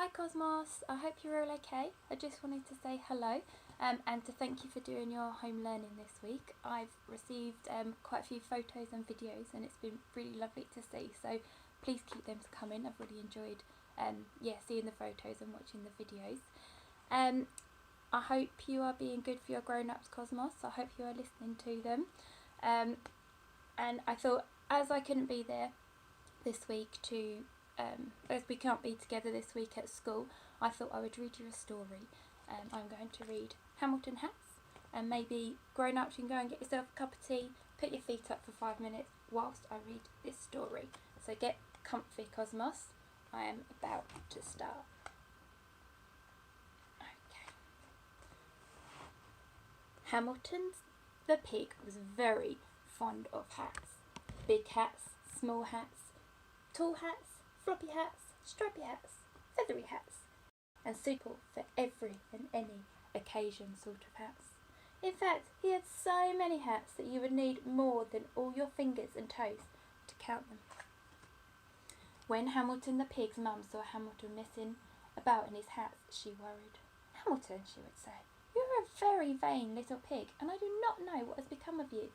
Hi Cosmos, I hope you're all okay. I just wanted to say hello and to thank you for doing your home learning this week. I've received quite a few photos and videos and it's been really lovely to see, so please keep them coming. I've really enjoyed seeing the photos and watching the videos. I hope you are being good for your grown-ups, Cosmos. I hope you are listening to them. And I thought, as I couldn't be there this week as we can't be together this week at school, I thought I would read you a story. I'm going to read Hamilton Hats, and maybe grown-ups, you can go and get yourself a cup of tea, put your feet up for 5 minutes whilst I read this story. So get comfy, Cosmos. I am about to start. Okay. Hamilton the pig was very fond of hats. Big hats, small hats, tall hats, floppy hats, stripy hats, feathery hats, and suitable for every and any occasion sort of hats. In fact, he had so many hats that you would need more than all your fingers and toes to count them. When Hamilton the pig's mum saw Hamilton messing about in his hats, she worried. "Hamilton," she would say, "you are a very vain little pig, and I do not know what has become of you.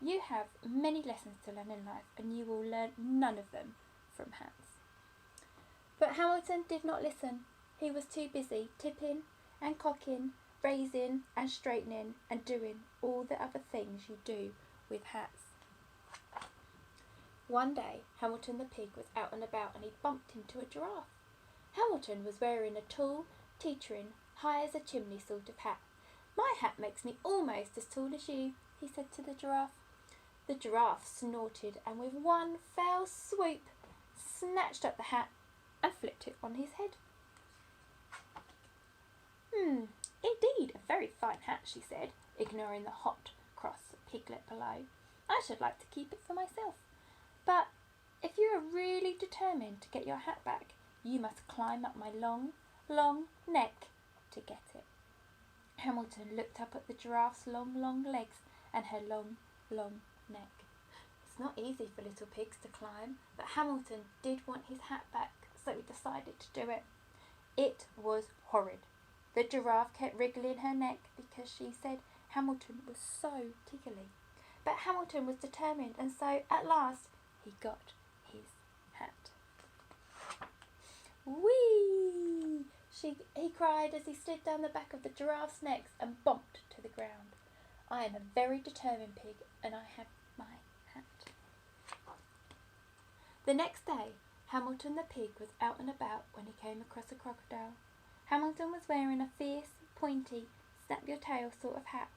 You have many lessons to learn in life, and you will learn none of them from hats." But Hamilton did not listen. He was too busy tipping and cocking, raising and straightening, and doing all the other things you do with hats. One day, Hamilton the pig was out and about and he bumped into a giraffe. Hamilton was wearing a tall, teetering, high as a chimney sort of hat. "My hat makes me almost as tall as you," he said to the giraffe. The giraffe snorted and with one fell swoop snatched up the hat and flipped it on his head. Indeed, a very fine hat," she said, ignoring the hot, cross piglet below. "I should like to keep it for myself. But if you are really determined to get your hat back, you must climb up my long, long neck to get it." Hamilton looked up at the giraffe's long, long legs and her long, long neck. It's not easy for little pigs to climb, but Hamilton did want his hat back, so he decided to do it. It was horrid. The giraffe kept wriggling her neck because she said Hamilton was so tickly. But Hamilton was determined, and so at last he got his hat. "Whee!" he cried as he slid down the back of the giraffe's neck and bumped to the ground. "I am a very determined pig, and I have my hat." The next day, Hamilton the pig was out and about when he came across a crocodile. Hamilton was wearing a fierce, pointy, snap-your-tail sort of hat.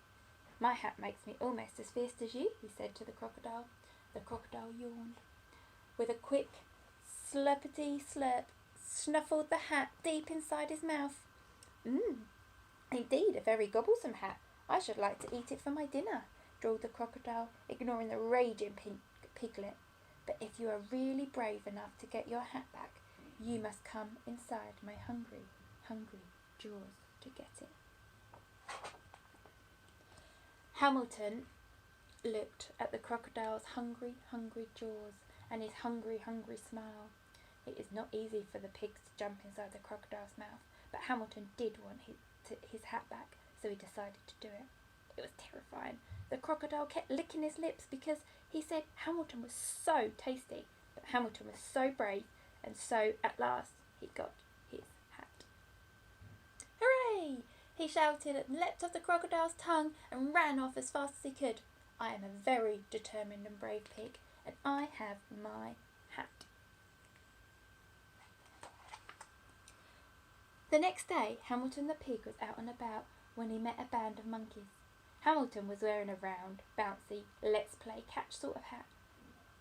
"My hat makes me almost as fierce as you," he said to the crocodile. The crocodile yawned. With a quick slurpity slurp, snuffled the hat deep inside his mouth. Indeed, a very gobblesome hat. I should like to eat it for my dinner," drawled the crocodile, ignoring the raging piglet. "But if you are really brave enough to get your hat back, you must come inside my hungry, hungry jaws to get it." Hamilton looked at the crocodile's hungry, hungry jaws and his hungry, hungry smile. It is not easy for the pigs to jump inside the crocodile's mouth, but Hamilton did want his hat back, so he decided to do it. It was terrifying. The crocodile kept licking his lips because he said Hamilton was so tasty, but Hamilton was so brave, and so at last he got his hat. "Hooray!" he shouted and leapt off the crocodile's tongue and ran off as fast as he could. "I am a very determined and brave pig, and I have my hat." The next day, Hamilton the pig was out and about when he met a band of monkeys. Hamilton was wearing a round, bouncy, let's play catch sort of hat.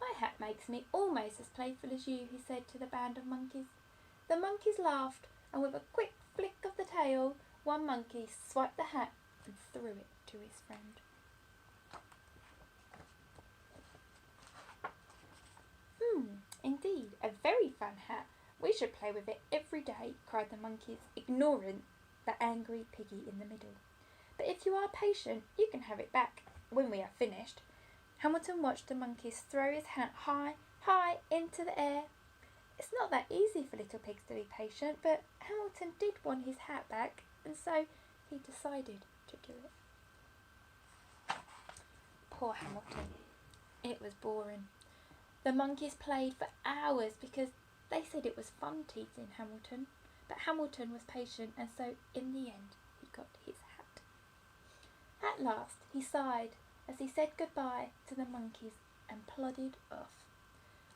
"My hat makes me almost as playful as you," he said to the band of monkeys. The monkeys laughed, and with a quick flick of the tail, one monkey swiped the hat and threw it to his friend. Indeed, a very fun hat. We should play with it every day," cried the monkeys, ignoring the angry piggy in the middle. "But if you are patient, you can have it back when we are finished." Hamilton watched the monkeys throw his hat high, high into the air. It's not that easy for Little Pigs to be patient, but Hamilton did want his hat back, and so he decided to do it. Poor Hamilton. It was boring. The monkeys played for hours because they said it was fun teasing Hamilton, but Hamilton was patient, and so in the end he got his hat. At last he sighed as he said goodbye to the monkeys and plodded off.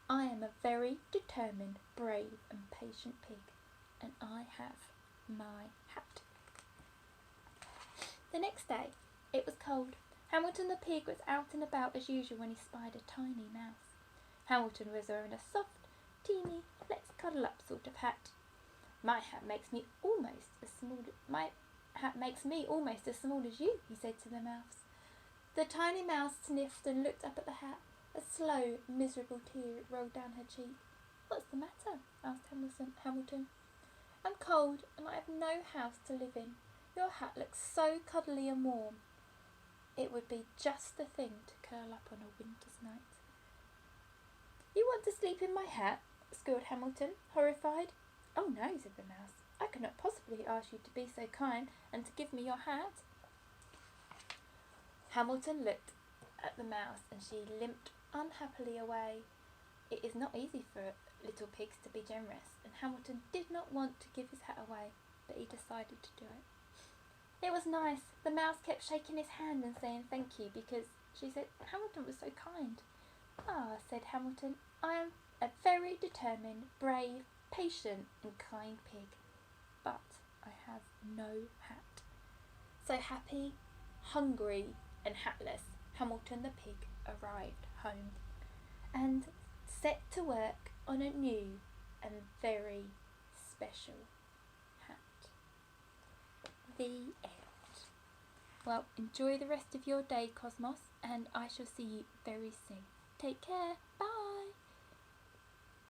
I am a very determined, brave and patient pig, and I have my hat. The next day, it was cold. Hamilton the pig was out and about as usual when he spied a tiny mouse. Hamilton was wearing a soft, teeny, let's cuddle up sort of hat. My hat makes me almost as small as you, he said to the mouse. The tiny mouse sniffed and looked up at the hat. A slow, miserable tear rolled down her cheek. What's the matter? Asked Hamilton. I'm cold and I have no house to live in. Your hat looks so cuddly and warm. It would be just the thing to curl up on a winter's night. You want to sleep in my hat? Squealed Hamilton, horrified. Oh no, said the mouse. I cannot possibly ask you to be so kind and to give me your hat. Hamilton looked at the mouse and she limped unhappily away. It is not easy for little pigs to be generous, and Hamilton did not want to give his hat away, but he decided to do it. It was nice. The mouse kept shaking his hand and saying thank you because she said Hamilton was so kind. Ah, said Hamilton, I am a very determined, brave, patient and kind pig, but I have no hat. So happy, hungry and hatless, Hamilton the pig arrived home and set to work on a new and very special hat. The end. Well, enjoy the rest of your day, Cosmos, and I shall see you very soon. Take care. Bye.